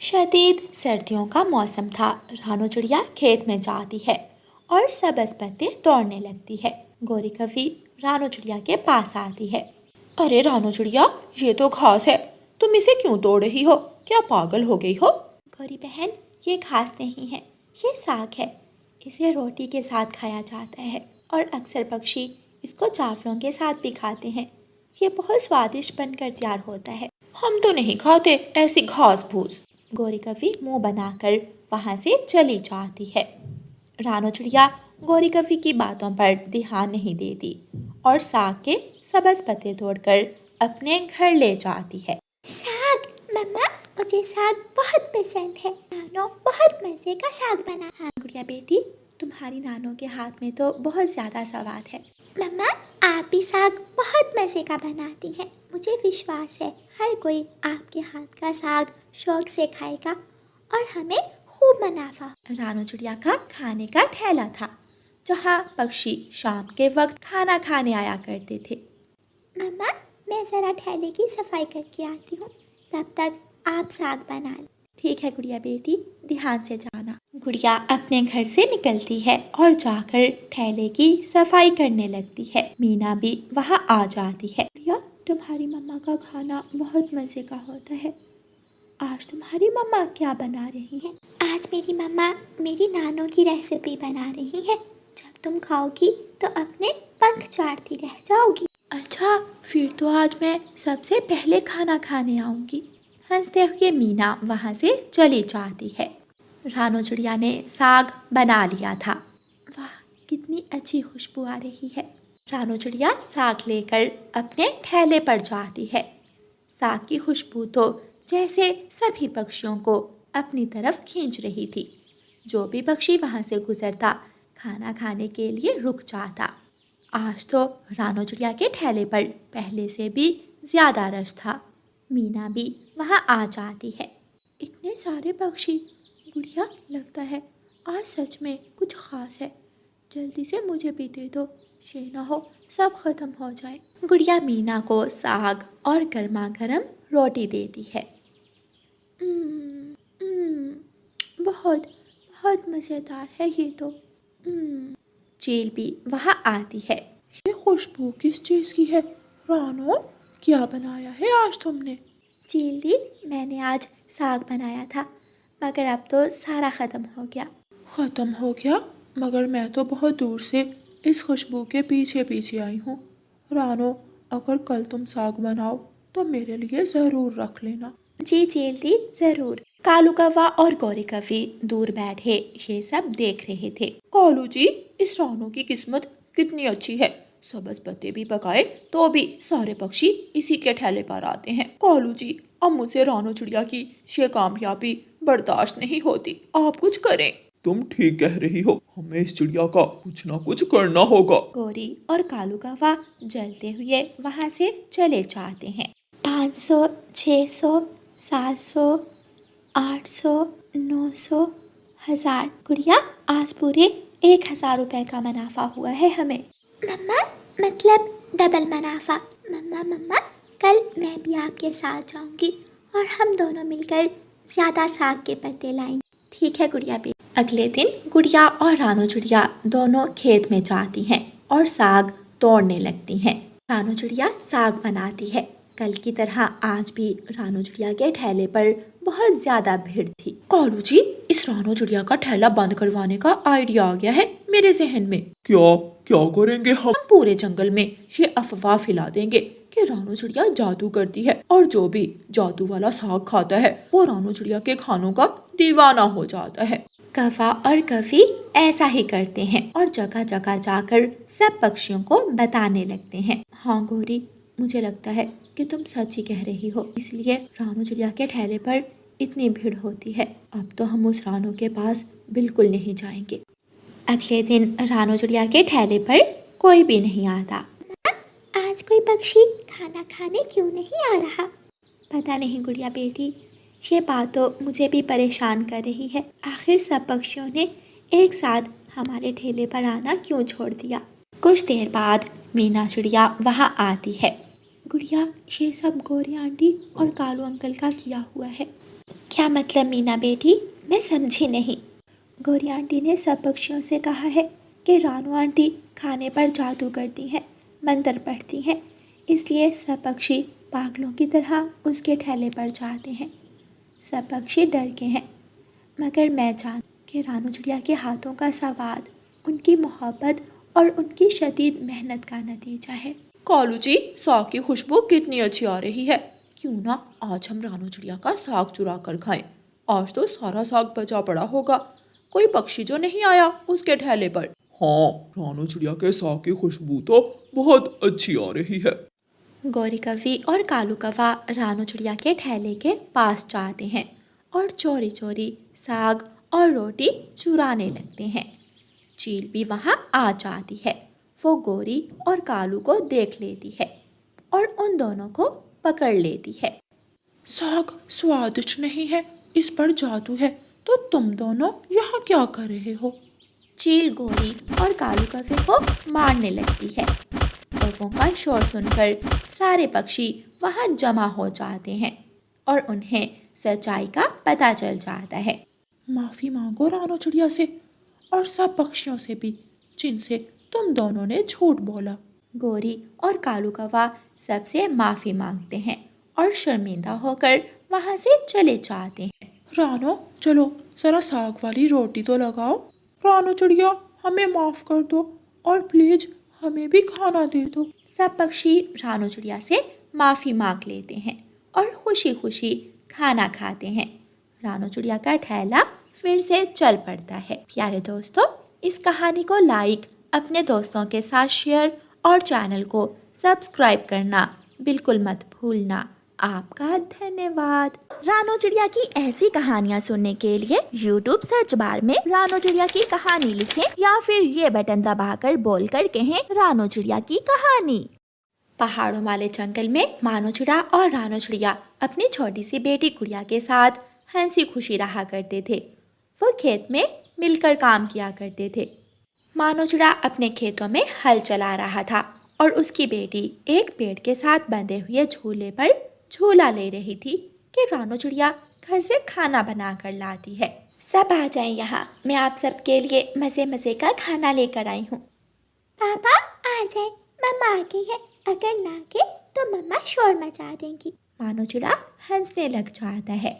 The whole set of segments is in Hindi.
शदीद सर्दियों का मौसम था। रानो चिड़िया खेत में जाती है और सब्ज पत्ते तोड़ने लगती है। गोरी कभी रानो चिड़िया के पास आती है। अरे रानो चिड़िया, ये तो घास है, तुम इसे क्यों तोड़ रही हो? क्या पागल हो गई हो? गोरी बहन, ये घास नहीं है, ये साग है। इसे रोटी के साथ खाया जाता है और अक्सर पक्षी इसको चावलों के साथ भी खाते हैं। ये बहुत स्वादिष्ट बनकर तैयार होता है। हम तो नहीं खाते ऐसी घास फूस। गोरी कभी मुंह बनाकर वहां से चली जाती है। रानो चिड़िया गोरी कभी की बातों पर ध्यान नहीं देती और साग के सब्ज पत्ते तोड़कर अपने घर ले जाती है। साग, मम्मा, मुझे साग बहुत पसंद है। नानो बहुत मजे का साग बना। हाँ गुड़िया बेटी, तुम्हारी नानो के हाथ में तो बहुत ज्यादा स्वाद है। मम्मा, आप भी साग बहुत मजे का बनाती हैं। मुझे विश्वास है हर कोई आपके हाथ का साग शौक से खाएगा और हमें खूब मुनाफा। रानो चिड़िया का खाने का ठेला था जहाँ पक्षी शाम के वक्त खाना खाने आया करते थे। मम्मा, मैं जरा ठेले की सफाई करके आती हूँ, तब तक आप साग बना लें। ठीक है गुड़िया बेटी, ध्यान से जाना। गुड़िया अपने घर से निकलती है और जाकर ठेले की सफाई करने लगती है। मीना भी वहाँ आ जाती है। गुड़िया, तुम्हारी मम्मा का खाना बहुत मजे का होता है। आज तुम्हारी मम्मा क्या बना रही है? आज मेरी मम्मा मेरी नानो की रेसिपी बना रही है। जब तुम खाओगी तो अपने पंख चाटती रह जाओगी। अच्छा, फिर तो आज मैं सबसे पहले खाना खाने आऊंगी। हंसते हुए मीना वहाँ से चली जाती है। रानो चिड़िया ने साग बना लिया था। वाह, कितनी अच्छी खुशबू आ रही है। रानो चिड़िया साग लेकर अपने ठेले पर जाती है। साग की खुशबू तो जैसे सभी पक्षियों को अपनी तरफ खींच रही थी। जो भी पक्षी वहाँ से गुजरता खाना खाने के लिए रुक जाता। आज तो रानो चिड़िया के ठेले पर पहले से भी ज्यादा रश था। मीना भी वहाँ आ जाती है। इतने सारे पक्षी, गुड़िया, लगता है आज सच में कुछ खास है। जल्दी से मुझे भी दे दो, ये ना हो सब खत्म हो जाए। गुड़िया मीना को साग और गर्मा गर्म रोटी देती है। बहुत बहुत मज़ेदार है ये तो। चील भी वहाँ आती है। ये खुशबू किस चीज़ की है? रानो, क्या बनाया है आज तुमने? चील दी, मैंने आज साग बनाया था, मगर अब तो सारा ख़त्म हो गया। ख़त्म हो गया? मगर मैं तो बहुत दूर से इस खुशबू के पीछे पीछे आई हूँ। रानो, अगर कल तुम साग बनाओ तो मेरे लिए ज़रूर रख लेना। जी चील दी, ज़रूर। कालू कौवा और गौरी कौवी दूर बैठे ये सब देख रहे थे। कालू जी, इस रानो की किस्मत कितनी अच्छी है। सब्ज पत्ते भी पकाए तो भी सारे पक्षी इसी के ठेले पर आते हैं। कालू जी, अब मुझे रानो चिड़िया की ये कामयाबी बर्दाश्त नहीं होती। आप कुछ करें। तुम ठीक कह रही हो, हमें इस चिड़िया का कुछ ना कुछ करना होगा। गौरी और कालू कौवा जलते हुए वहाँ से चले जाते हैं। 500, 600, 700, 800, 900, 1000। गुड़िया, आज पूरे 1000 रुपए का मुनाफा हुआ है हमें। मम्मा, मतलब डबल मुनाफा। मम्मा मम्मा, कल मैं भी आपके साथ जाऊंगी और हम दोनों मिलकर ज्यादा साग के पत्ते लाएंगे। ठीक है गुड़िया बेटी। अगले दिन गुड़िया और रानो चिड़िया दोनों खेत में जाती हैं और साग तोड़ने लगती हैं। रानो चिड़िया साग बनाती है। कल की तरह आज भी रानो चिड़िया के ठेले पर बहुत ज्यादा भीड़ थी। कालू जी, इस रानो चिड़िया का ठेला बंद करवाने का आइडिया आ गया है मेरे जहन में। क्या क्या करेंगे हम? पूरे जंगल में ये अफवाह फैला देंगे कि रानो चिड़िया जादू करती है और जो भी जादू वाला साग खाता है वो रानो चिड़िया के खानों का दीवाना हो जाता है। कौवा और कौवी ऐसा ही करते हैं और जगह जगह जाकर सब पक्षियों को बताने लगते हैं। हाँ गौरी, मुझे लगता है कि तुम सच ही कह रही हो, इसलिए रानो चिड़िया के ठेले पर इतनी भीड़ होती है। अब तो हम उस रानो के पास बिल्कुल नहीं जाएंगे। अगले दिन रानो चिड़िया के ठेले पर कोई भी नहीं आता। आज कोई पक्षी खाना खाने क्यों नहीं आ रहा? पता नहीं गुड़िया बेटी, ये बात तो मुझे भी परेशान कर रही है। आखिर सब पक्षियों ने एक साथ हमारे ठेले पर आना क्यों छोड़ दिया। कुछ देर बाद मीना चिड़िया वहाँ आती है। गुड़िया, ये सब गौरी आंटी और कालू अंकल का किया हुआ है। क्या मतलब मीना बेटी, मैं समझी नहीं। गौरी आंटी ने सब पक्षियों से कहा है कि रानू आंटी खाने पर जादू करती हैं, मंत्र पढ़ती हैं, इसलिए सब पक्षी पागलों की तरह उसके ठेले पर जाते हैं। सब पक्षी डर के हैं, मगर मैं जानती कि रानू चिड़िया के हाथों का स्वाद उनकी मोहब्बत और उनकी शदीद मेहनत का नतीजा है। कालू जी, साग की खुशबू कितनी अच्छी आ रही है। क्यों ना आज हम रानू चिड़िया का साग चुरा कर खाएं। आज तो सारा साग बचा पड़ा होगा, कोई पक्षी जो नहीं आया उसके ठेले पर। हाँ, रानू चिड़िया के साग की खुशबू तो बहुत अच्छी आ रही है। गौरी कवि और कालू कौवा रानू चिड़िया के ठेले के पास जाते हैं और चोरी चोरी साग और रोटी चुराने लगते हैं। चील भी वहाँ आ जाती है। वो गौरी और कालू को देख लेती है और उन दोनों को पकड़ लेती है। साग स्वादिष्ट नहीं है, इस पर जादू है, तो तुम दोनों यहाँ क्या कर रहे हो? चील गौरी और कालू कौवे को मारने लगती है। कौवों का शोर सुनकर सारे पक्षी वहाँ जमा हो जाते हैं और उन्हें सच्चाई का पता चल जाता है। माफी मांगो रानू चिड़िया से और सब पक्षियों से भी, जिनसे तुम दोनों ने झूठ बोला। गौरी और कालू कौवा सबसे माफ़ी मांगते हैं और शर्मिंदा होकर वहाँ से चले जाते हैं। रानो, चलो जरा साग वाली रोटी तो लगाओ। रानू चिड़िया, हमें माफ कर दो और प्लीज हमें भी खाना दे दो। सब पक्षी रानू चिड़िया से माफ़ी मांग लेते हैं और खुशी खुशी खाना खाते हैं। रानू चिड़िया का ठेला फिर से चल पड़ता है। प्यारे दोस्तों, इस कहानी को लाइक, अपने दोस्तों के साथ शेयर और चैनल को सब्सक्राइब करना बिल्कुल मत भूलना। आपका धन्यवाद। रानू चिड़िया की ऐसी कहानियाँ सुनने के लिए YouTube सर्च बार में रानू चिड़िया की कहानी लिखें या फिर ये बटन दबाकर बोलकर कहें रानू चिड़िया की कहानी। पहाड़ों वाले जंगल में मानो चिड़ा और रानू चिड़िया अपनी छोटी सी बेटी गुड़िया के साथ हंसी खुशी रहा करते थे। वो खेत में मिलकर काम किया करते थे। मानो चिड़ा अपने खेतों में हल चला रहा था और उसकी बेटी एक पेड़ के साथ बंधे हुए झूले पर झूला ले रही थी कि रानू चिड़िया घर से खाना बना कर लाती है। सब आ जाएं यहाँ, मैं आप सबके लिए मज़े मज़े का खाना लेकर आई हूँ। पापा आ जाए, मम्मा आ गई है, अगर ना के तो मम्मा शोर मचा देंगी। मानो चिड़ा हंसने लग जाता है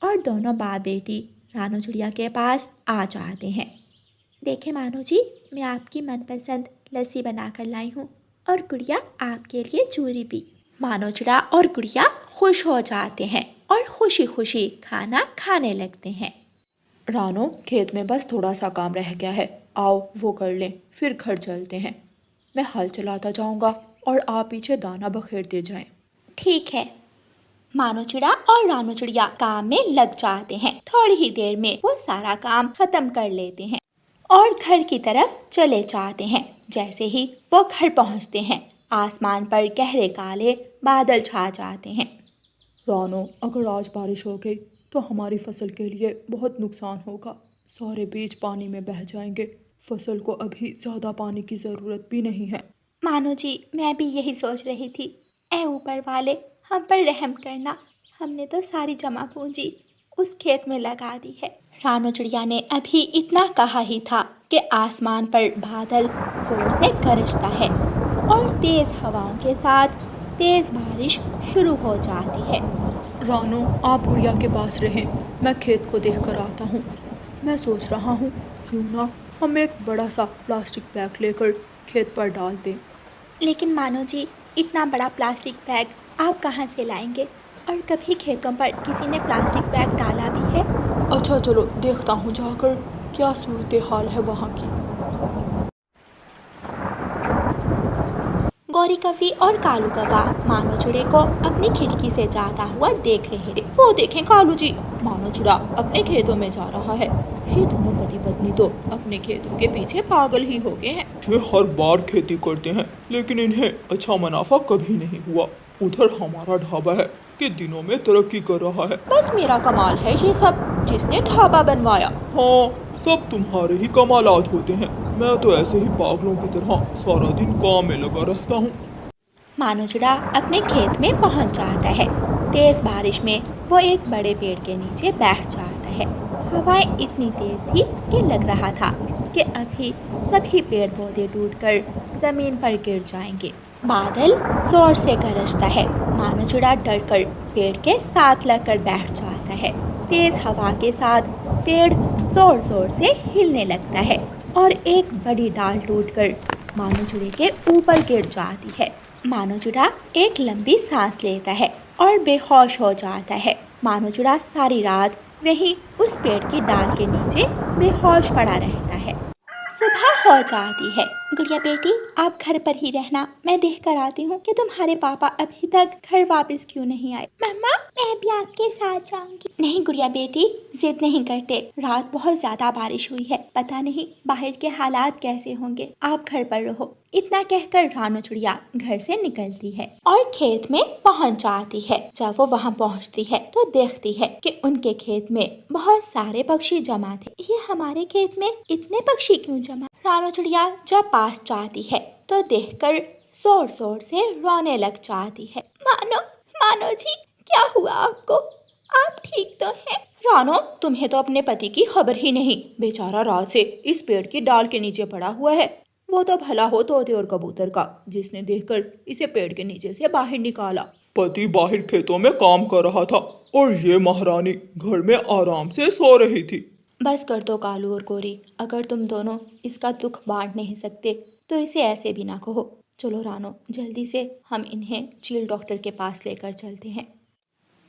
और दोनों बाप बेटी रानू चिड़िया के पास आ जाते हैं। देखें मानो जी, मैं आपकी मनपसंद लस्सी बना कर लाई हूँ और गुड़िया आपके लिए चूरी भी। मानो चिड़ा और गुड़िया खुश हो जाते हैं और खुशी खुशी खाना खाने लगते हैं। रानो, खेत में बस थोड़ा सा काम रह गया है, आओ वो कर लें, फिर घर चलते हैं। मैं हल चलाता जाऊंगा और आप पीछे दाना बखेरते जाएं। ठीक है। मानो चिड़ा और रानू चिड़िया काम में लग जाते हैं। थोड़ी ही देर में वो सारा काम खत्म कर लेते हैं और घर की तरफ चले जाते हैं। जैसे ही वो घर पहुंचते हैं, आसमान पर गहरे काले बादल छा जाते हैं। रानो, अगर आज बारिश हो गई तो हमारी फसल के लिए बहुत नुकसान होगा। सारे बीज पानी में बह जाएंगे। फसल को अभी ज़्यादा पानी की ज़रूरत भी नहीं है। मानो जी, मैं भी यही सोच रही थी। ऐ ऊपर वाले, हम पर रहम करना, हमने तो सारी जमा पूंजी उस खेत में लगा दी है। रानू चिड़िया ने अभी इतना कहा ही था कि आसमान पर बादल जोर से गरजता है और तेज़ हवाओं के साथ तेज़ बारिश शुरू हो जाती है। रानो, आप गुड़िया के पास रहें, मैं खेत को देख कर आता हूँ। मैं सोच रहा हूँ क्यों ना हम एक बड़ा सा प्लास्टिक बैग लेकर खेत पर डाल दें। लेकिन मानो जी, इतना बड़ा प्लास्टिक बैग आप कहाँ से लाएंगे? और कभी खेतों पर किसी ने प्लास्टिक बैग डाला भी है? अच्छा चलो, देखता हूँ जाकर क्या सूरत हाल है वहाँ की। गौरी कवि और कालू कौवा मानो चिड़े को अपनी खिड़की से जाता हुआ देख रहे थे। वो देखें कालू जी, मानो चिड़ा अपने खेतों में जा रहा है। ये दोनों पति पत्नी तो अपने खेतों के पीछे पागल ही हो गए हैं। ये हर बार खेती करते हैं, लेकिन इन्हें अच्छा मुनाफा कभी नहीं हुआ। उधर हमारा ढाबा है कि दिनों में तरक्की कर रहा है। बस मेरा कमाल है ये सब, जिसने ढाबा बनवाया। हाँ, सब तुम्हारे ही कमालात होते हैं। मैं तो ऐसे ही पागलों की तरह सारा दिन काम में लगा रहता हूँ। मानो चिड़ा अपने खेत में पहुंच जाता है। तेज बारिश में वो एक बड़े पेड़ के नीचे बैठ जाता है। हवाएं इतनी तेज थी कि लग रहा था कि अभी सभी पेड़ पौधे टूटकर जमीन पर गिर जाएंगे। बादल जोर से गरजता है। मानो चिड़ा डरकर पेड़ के साथ लगकर बैठ जाता है। तेज हवा के साथ पेड़ जोर जोर से हिलने लगता है और एक बड़ी डाल टूटकर मानो चिड़े के ऊपर गिर जाती है। मानो चिड़ा एक लंबी सांस लेता है और बेहोश हो जाता है। मानो चिड़ा सारी रात वहीं उस पेड़ की डाल के नीचे बेहोश पड़ा रहता है। सुबह हो जाती है। गुड़िया बेटी, आप घर पर ही रहना, मैं देख कर आती हूँ कि तुम्हारे पापा अभी तक घर वापस क्यों नहीं आए। मम्मा, मैं भी आपके साथ जाऊंगी। नहीं गुड़िया बेटी, जिद नहीं करते। रात बहुत ज्यादा बारिश हुई है, पता नहीं बाहर के हालात कैसे होंगे। आप घर पर रहो। इतना कहकर रानो चिड़िया घर से निकलती है और खेत में पहुंच जाती है। जब वो वहां पहुंचती है तो देखती है कि उनके खेत में बहुत सारे पक्षी जमा थे। ये हमारे खेत में इतने पक्षी क्यों जमा? रानो चिड़िया जब पास जाती है तो देखकर जोर जोर से रोने लग जाती है। मानो जी, क्या हुआ आपको? आप ठीक तो हैं? रानो, तुम्हें तो अपने पति की खबर ही नहीं। बेचारा रात से इस पेड़ की डाल के नीचे पड़ा हुआ है। वो तो भला हो तोते और कबूतर का, जिसने देखकर इसे पेड़ के नीचे से बाहर निकाला। पति बाहर खेतों में काम कर रहा था और ये महारानी घर में आराम से सो रही थी। बस कर दो कालू और गोरी, अगर तुम दोनों इसका दुख बांट नहीं सकते तो इसे ऐसे भी ना कहो। चलो रानो, जल्दी से हम इन्हें चील डॉक्टर के पास लेकर चलते हैं।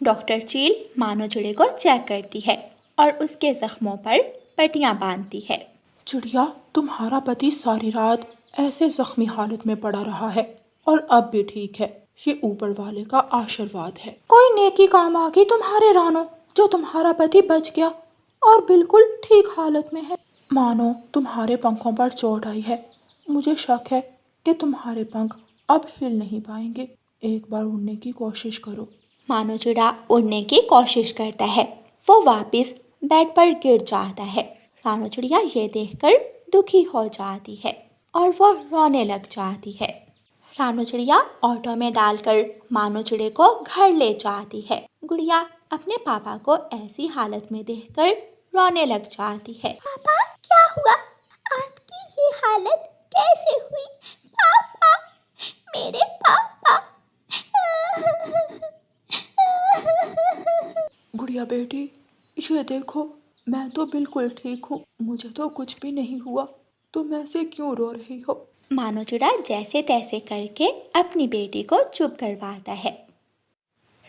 डॉक्टर चील मानो चिड़े को चेक करती है और उसके जख्मों पर पट्टियां बांधती है। चिड़िया, तुम्हारा पति सारी रात ऐसे जख्मी हालत में पड़ा रहा है और अब भी ठीक है। ये ऊपर वाले का आशीर्वाद है। कोई नेकी काम आ गई तुम्हारे रानो, जो तुम्हारा पति बच गया और बिल्कुल ठीक हालत में है। मानो तुम्हारे पंखों पर चोट आई है। मुझे शक है कि तुम्हारे पंख अब हिल नहीं पाएंगे। एक बार उड़ने की कोशिश करो। मानो चिड़ा उड़ने की कोशिश करता है। वो वापस बेड पर गिर जाता है। रानो चिड़िया ये देखकर दुखी हो जाती है और वो रोने लग जाती है। रानो चिड़िया ऑटो में डालकर मानो चिड़े को घर ले जाती है। गुड़िया अपने पापा को ऐसी हालत में देखकर रोने लग जाती है। पापा, क्या हुआ? आपकी ये हालत कैसे हुई? पापा, मेरे पापा। गुड़िया बेटी, ये देखो, मैं तो बिल्कुल ठीक हूँ। मुझे तो कुछ भी नहीं हुआ। तुम ऐसे क्यों रो रही हो? मानो चिड़ा जैसे तैसे करके अपनी बेटी को चुप करवाता है।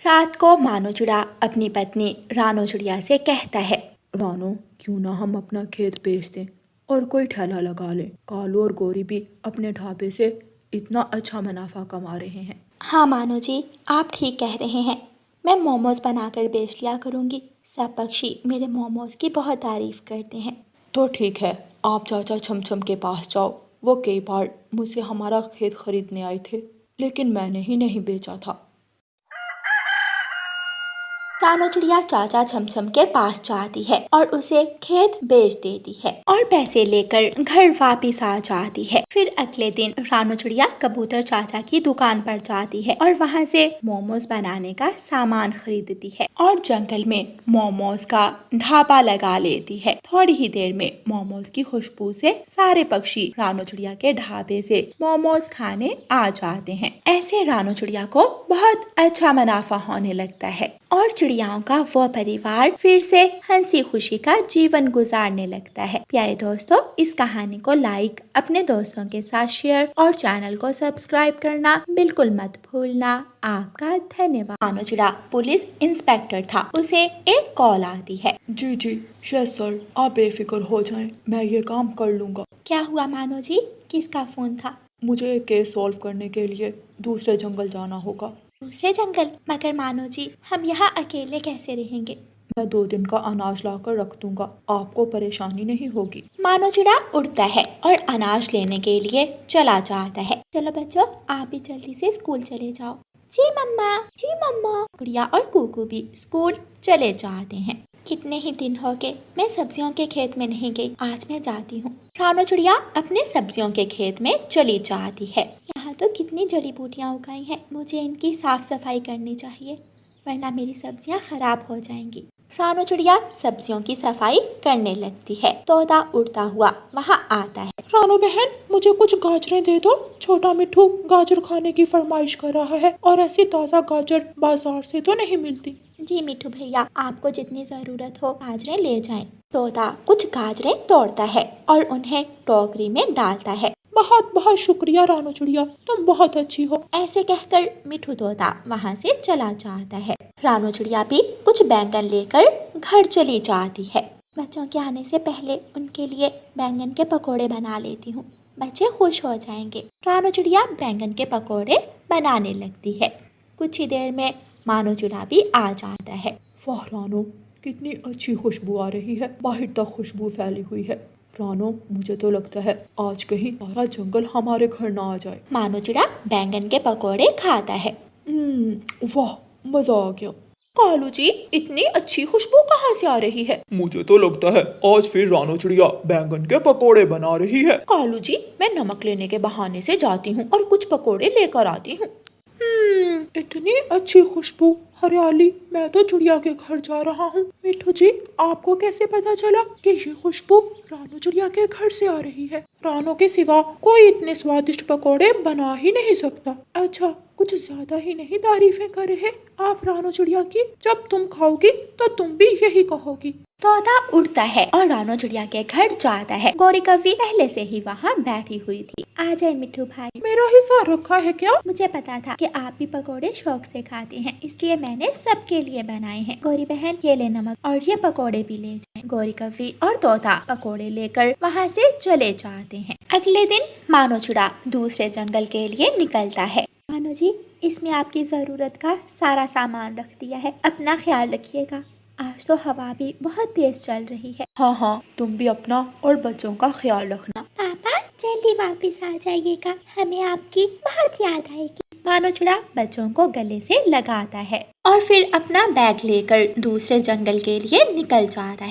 रात को मानो चिड़ा अपनी पत्नी रानो चिड़िया से कहता है, रानो, क्यों ना हम अपना खेत बेच दें और कोई ठेला लगा लें। कालू और गोरी भी अपने ढाबे से इतना अच्छा मुनाफा कमा रहे हैं। हाँ मानो जी, आप ठीक कह रहे हैं। मैं मोमोज बनाकर बेच लिया करूँगी। सब पक्षी मेरे मोमोज की बहुत तारीफ करते हैं। तो ठीक है, आप चाचा छमछम के पास जाओ। वो कई बार मुझसे हमारा खेत खरीदने आए थे, लेकिन मैंने ही नहीं बेचा था। रानो चिड़िया चाचा छमछम के पास जाती है और उसे खेत बेच देती है और पैसे लेकर घर वापस आ जाती है। फिर अगले दिन रानो चिड़िया कबूतर चाचा की दुकान पर जाती है और वहाँ से मोमोज बनाने का सामान खरीदती है और जंगल में मोमोज का ढाबा लगा लेती है। थोड़ी ही देर में मोमोज की खुशबू से सारे पक्षी रानो चिड़िया के ढाबे से मोमोज खाने आ जाते हैं। ऐसे रानो चिड़िया को बहुत अच्छा मुनाफा होने लगता है और चिड़ियाओं का वो परिवार फिर से हंसी खुशी का जीवन गुजारने लगता है। प्यारे दोस्तों, इस कहानी को लाइक, अपने दोस्तों के साथ शेयर और चैनल को सब्सक्राइब करना बिल्कुल मत भूलना। आपका धन्यवाद। मानो चिड़ा पुलिस इंस्पेक्टर था। उसे एक कॉल आती है। जी जी, यस सर, आप बेफिक्र हो जाएं, मैं ये काम कर लूँगा। क्या हुआ मानो जी, किसका फोन था? मुझे एक केस सॉल्व करने के लिए दूसरे जंगल जाना होगा। दूसरे जंगल? मगर मानो जी, हम यहाँ अकेले कैसे रहेंगे? मैं 2 दिन का अनाज लाकर रख दूंगा, आपको परेशानी नहीं होगी। मानो चिड़ा उड़ता है और अनाज लेने के लिए चला जाता है। चलो बच्चों, आप भी जल्दी से स्कूल चले जाओ। जी मम्मा, जी मम्मा। गुड़िया और कुकू भी स्कूल चले जाते हैं। कितने ही दिन हो गए मैं सब्जियों के खेत में नहीं गई, आज मैं जाती हूँ। रानो चिड़िया अपने सब्जियों के खेत में चली जाती है। यहाँ तो कितनी जड़ी बूटियाँ उगाई हैं, मुझे इनकी साफ सफाई करनी चाहिए। वरना मेरी सब्जियां खराब हो जाएंगी। रानू चिड़िया सब्जियों की सफाई करने लगती है। तोता उड़ता हुआ वहाँ आता है। रानू बहन, मुझे कुछ गाजरें दे दो। छोटा मिट्ठू गाजर खाने की फरमाइश कर रहा है और ऐसी ताज़ा गाजर बाजार से तो नहीं मिलती। जी मिट्ठू भैया, आपको जितनी ज़रूरत हो गाजरें ले जाएं। तोता कुछ गाजरें तोड़ता है और उन्हें टोकरी में डालता है। बहुत बहुत शुक्रिया रानू चिड़िया, तुम बहुत अच्छी हो। ऐसे कहकर मिट्ठू तोता वहाँ से चला जाता है। रानू चिड़िया भी कुछ बैंगन लेकर घर चली जाती है। बच्चों के आने से पहले उनके लिए बैंगन के पकोड़े बना लेती हूँ, बच्चे खुश हो जाएंगे। रानू चिड़िया बैंगन के पकोड़े बनाने लगती है। कुछ ही देर में मानो चिड़ा भी आ जाता है। वाह रानू, कितनी अच्छी खुशबू आ रही है, बाहर तक खुशबू फैली हुई है। रानू, मुझे तो लगता है आज कहीं सारा जंगल हमारे घर ना आ जाए। मानो चिड़ा बैंगन के पकोड़े खाता है। वाह, मजा आ गया। कालू जी, इतनी अच्छी खुशबू कहाँ से आ रही है? मुझे तो लगता है आज फिर रानू चिड़िया बैंगन के पकोड़े बना रही है। कालू जी, मैं नमक लेने के बहाने से जाती हूँ और कुछ पकोड़े लेकर आती हूँ। इतनी अच्छी खुशबू, हरियाली, मैं तो चिड़िया के घर जा रहा हूँ। मिट्ठू जी, आपको कैसे पता चला कि ये खुशबू रानू चिड़िया के घर से आ रही है? रानू के सिवा कोई इतने स्वादिष्ट पकोड़े बना ही नहीं सकता। अच्छा, कुछ ज्यादा ही नहीं तारीफें कर रहे आप रानू चिड़िया की? जब तुम खाओगी तो तुम भी यही कहोगी। तोता उड़ता है और रानू चिड़िया के घर जाता है। गौरी कव्वी पहले से ही वहाँ बैठी हुई थी। आ जाए मिट्ठू भाई। मेरा हिस्सा रखा है क्या? मुझे पता था कि आप भी पकोड़े शौक से खाते हैं, इसलिए मैंने सबके लिए बनाए हैं। गौरी बहन, ये ले नमक और ये पकोड़े भी ले जाएं। गौरी कव्वी और तोता पकोड़े लेकर वहाँ से चले जाते हैं। अगले दिन मानो चिड़ा दूसरे जंगल के लिए निकलता है। मानो जी, इसमें आपकी जरूरत का सारा सामान रख दिया है, अपना ख्याल रखिएगा। आज तो हवा भी बहुत तेज चल रही है। हाँ हाँ, तुम भी अपना और बच्चों का ख्याल रखना। पापा जल्दी वापस आ जाइएगा, हमें आपकी बहुत याद आएगी। मानो चिड़ा बच्चों को गले से लगाता है और फिर अपना बैग लेकर दूसरे जंगल के लिए निकल जाता है।